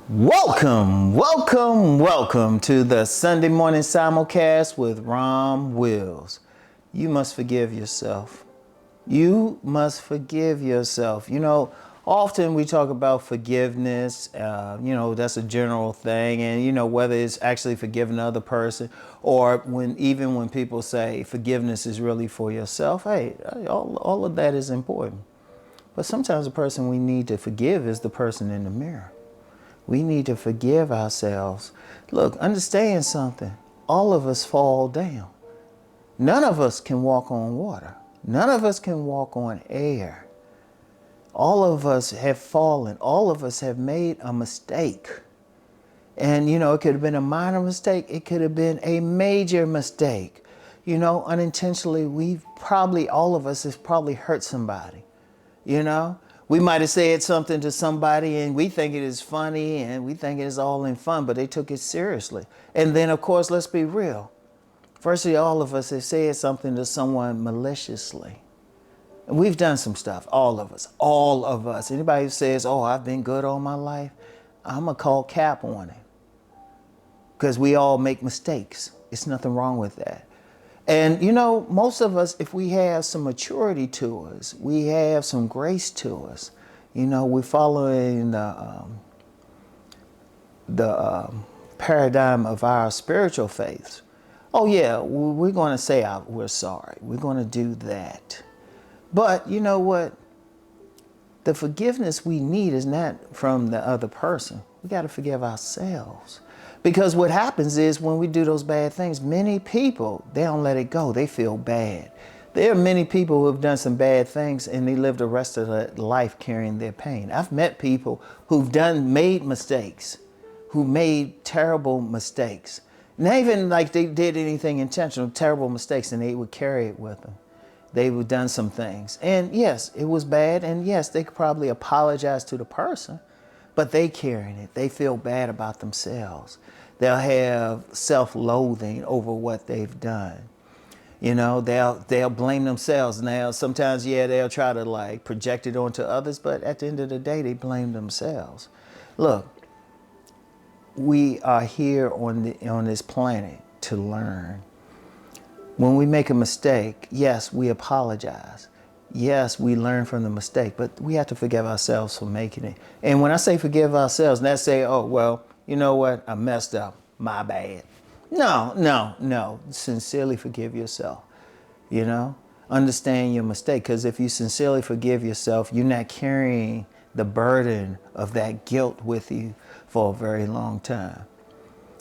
Welcome to the Sunday morning simulcast with Rom Wills. You must forgive yourself. You must forgive yourself. Often we talk about forgiveness. That's a general thing, and whether it's actually forgiving the other person, or when people say forgiveness is really for yourself. Hey, all of that is important. But sometimes the person we need to forgive is the person in the mirror. We need to forgive ourselves. Look, understand something. All of us fall down. None of us can walk on water. None of us can walk on air. All of us have fallen. All of us have made a mistake. And, it could have been a minor mistake. It could have been a major mistake. Unintentionally, all of us have probably hurt somebody. We might have said something to somebody and we think it is funny and we think it is all in fun, but they took it seriously. And then, of course, let's be real. Firstly, all of us have said something to someone maliciously. And we've done some stuff, all of us. Anybody who says, oh, I've been good all my life, I'm going to call cap on it. Because we all make mistakes. It's nothing wrong with that. And, most of us, if we have some maturity to us, we have some grace to us, we're following the paradigm of our spiritual faiths. Oh, yeah, we're going to say we're sorry. We're going to do that. But you know what? The forgiveness we need is not from the other person. We got to forgive ourselves. Because what happens is when we do those bad things, many people, they don't let it go. They feel bad. There are many people who have done some bad things and they live the rest of their life carrying their pain. I've met people who've made mistakes, who made terrible mistakes. Not even like they did anything intentional, terrible mistakes, and they would carry it with them. They would done some things. And yes, it was bad. And yes, they could probably apologize to the person. But they carrying it. They feel bad about themselves. They'll have self-loathing over what they've done. They'll blame themselves. Now, sometimes, they'll try to project it onto others, but at the end of the day, they blame themselves. Look, we are here on this planet to learn. When we make a mistake, yes, we apologize. Yes, we learn from the mistake, but we have to forgive ourselves for making it. And when I say forgive ourselves, not say, oh, well, you know what? I messed up. My bad. No. Sincerely forgive yourself. Understand your mistake. Because if you sincerely forgive yourself, you're not carrying the burden of that guilt with you for a very long time.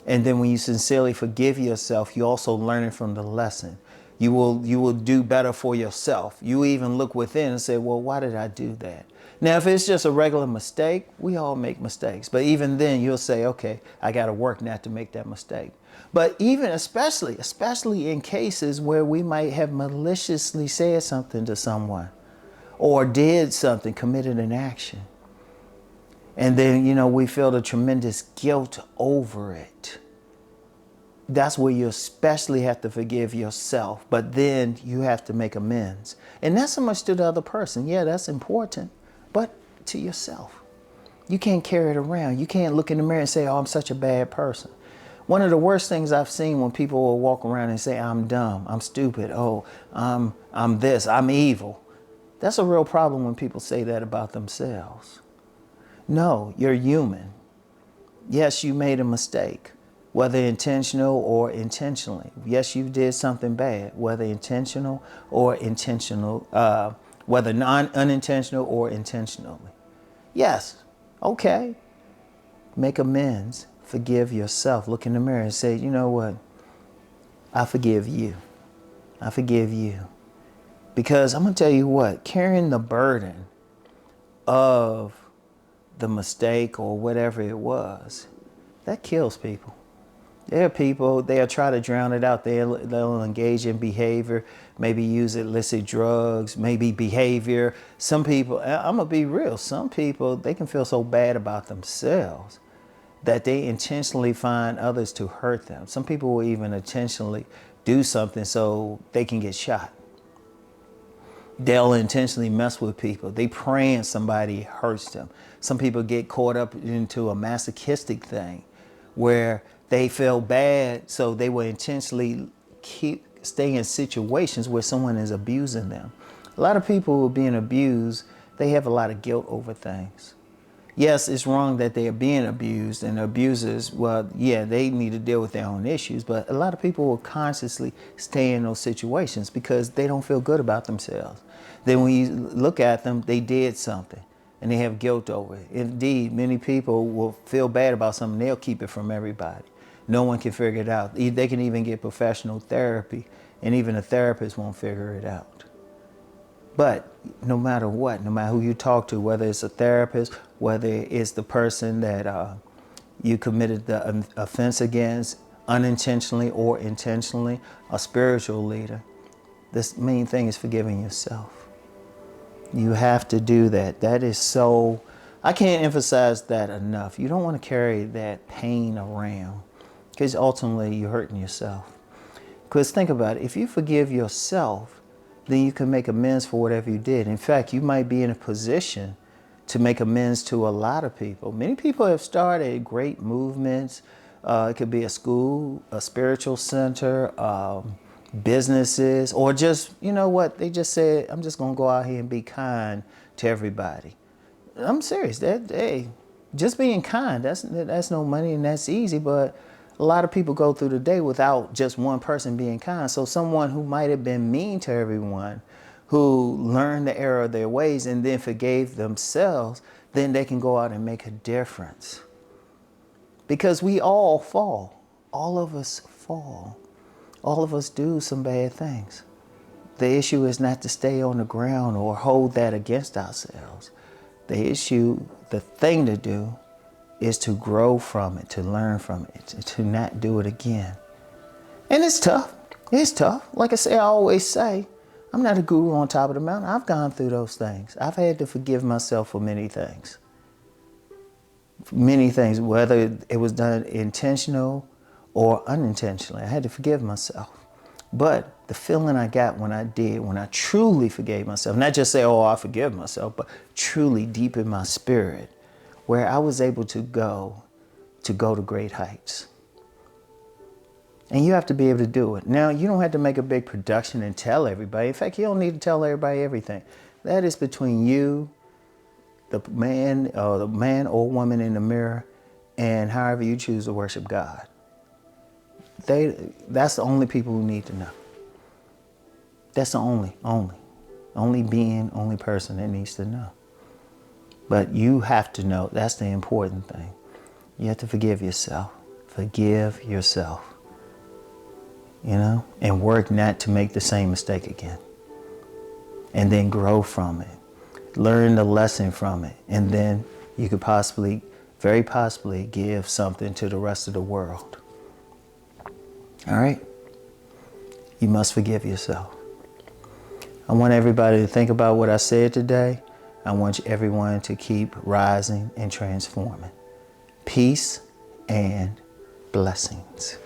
And then when you sincerely forgive yourself, you're also learning from the lesson. You will do better for yourself. You even look within and say, well, why did I do that? Now, if it's just a regular mistake, we all make mistakes. But even then you'll say, okay, I got to work not to make that mistake. But even especially in cases where we might have maliciously said something to someone or did something, committed an action. And then, we feel the tremendous guilt over it. That's where you especially have to forgive yourself, but then you have to make amends. And not so much to the other person. Yeah, that's important, but to yourself. You can't carry it around. You can't look in the mirror and say, oh, I'm such a bad person. One of the worst things I've seen when people will walk around and say, I'm dumb, I'm stupid, oh, I'm this, I'm evil. That's a real problem when people say that about themselves. No, you're human. Yes, you made a mistake. Whether intentional or intentionally. Yes, you did something bad, whether intentional or intentional, whether unintentional or intentionally. Yes, okay. Make amends. Forgive yourself. Look in the mirror and say, you know what? I forgive you. I forgive you. Because I'm going to tell you what, carrying the burden of the mistake or whatever it was, that kills people. There are people, they'll try to drown it out. They'll engage in behavior, maybe use illicit drugs, maybe behavior. Some people, I'm going to be real, some people, they can feel so bad about themselves that they intentionally find others to hurt them. Some people will even intentionally do something so they can get shot. They'll intentionally mess with people. They praying somebody hurts them. Some people get caught up into a masochistic thing where they feel bad, so they will intentionally stay in situations where someone is abusing them. A lot of people who are being abused, they have a lot of guilt over things. Yes, it's wrong that they are being abused, and abusers, well, yeah, they need to deal with their own issues, but a lot of people will consciously stay in those situations because they don't feel good about themselves. Then when you look at them, they did something and they have guilt over it. Indeed, many people will feel bad about something, they'll keep it from everybody. No one can figure it out. They can even get professional therapy, and even a therapist won't figure it out. But no matter what, no matter who you talk to, whether it's a therapist, whether it's the person that you committed the offense against unintentionally or intentionally, a spiritual leader, this main thing is forgiving yourself. You have to do that. That is so, I can't emphasize that enough. You don't want to carry that pain around because ultimately you're hurting yourself. Because think about it, if you forgive yourself, then you can make amends for whatever you did. In fact, you might be in a position to make amends to a lot of people. Many people have started great movements. It could be a school, a spiritual center, businesses, or just, you know what, they just said, I'm just gonna go out here and be kind to everybody. I'm serious, hey, just being kind, that's no money and that's easy, but a lot of people go through the day without just one person being kind. So someone who might have been mean to everyone, who learned the error of their ways and then forgave themselves, then they can go out and make a difference. Because we all fall. All of us fall. All of us do some bad things. The issue is not to stay on the ground or hold that against ourselves. The issue, the thing to do, is to grow from it, to learn from it, to not do it again. And it's tough. It's tough. Like I always say, I'm not a guru on top of the mountain. I've gone through those things. I've had to forgive myself for many things. Many things, whether it was done intentional or unintentionally. I had to forgive myself. But the feeling I got when I truly forgave myself, not just say, oh, I forgive myself, but truly deep in my spirit, where I was able to go to great heights. And you have to be able to do it. Now, you don't have to make a big production and tell everybody. In fact, you don't need to tell everybody everything. That is between you, the man or woman in the mirror, and however you choose to worship God. That's the only people who need to know. That's the only person that needs to know. But you have to know, that's the important thing. You have to forgive yourself. Forgive yourself. You know, and work not to make the same mistake again. And then grow from it. Learn the lesson from it. And then you could very possibly give something to the rest of the world. All right? You must forgive yourself. I want everybody to think about what I said today. I want everyone to keep rising and transforming. Peace and blessings.